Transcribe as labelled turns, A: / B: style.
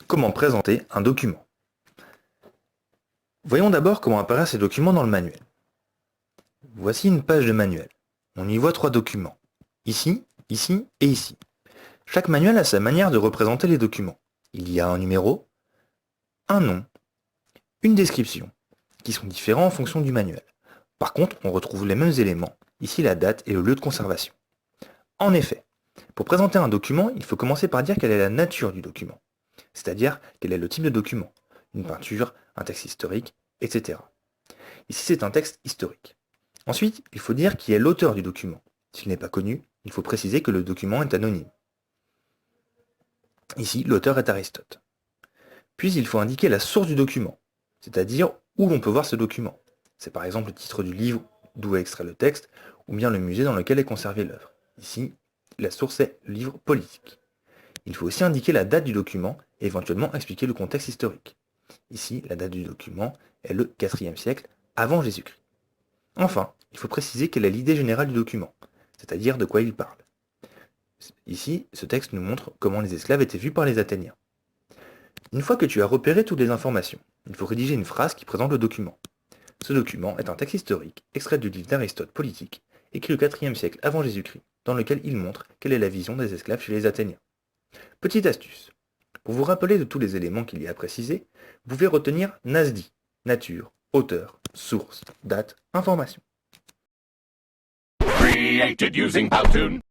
A: Comment présenter un document? Voyons d'abord comment apparaissent ces documents dans le manuel. Voici une page de manuel. On y voit 3 documents. Ici, ici et ici. Chaque manuel a sa manière de représenter les documents. Il y a un numéro, un nom, une description, qui sont différents en fonction du manuel. Par contre, on retrouve les mêmes éléments, ici la date et le lieu de conservation. En effet, pour présenter un document, il faut commencer par dire quelle est la nature du document, c'est-à-dire quel est le type de document, une peinture, un texte historique, etc. Ici, c'est un texte historique. Ensuite, il faut dire qui est l'auteur du document. S'il n'est pas connu, il faut préciser que le document est anonyme. Ici, l'auteur est Aristote. Puis, il faut indiquer la source du document, c'est-à-dire où l'on peut voir ce document. C'est par exemple le titre du livre d'où est extrait le texte, ou bien le musée dans lequel est conservée l'œuvre. Ici, la source est le livre politique. Il faut aussi indiquer la date du document et éventuellement expliquer le contexte historique. Ici, la date du document est le IVe siècle avant Jésus-Christ. Enfin, il faut préciser quelle est l'idée générale du document, c'est-à-dire de quoi il parle. Ici, ce texte nous montre comment les esclaves étaient vus par les Athéniens. Une fois que tu as repéré toutes les informations, il faut rédiger une phrase qui présente le document. Ce document est un texte historique, extrait du livre d'Aristote Politique, écrit au IVe siècle avant Jésus-Christ, dans lequel il montre quelle est la vision des esclaves chez les Athéniens. Petite astuce. Pour vous rappeler de tous les éléments qu'il y a à préciser, vous pouvez retenir NASDI, nature, auteur, source, date, information.
B: Created using Powtoon.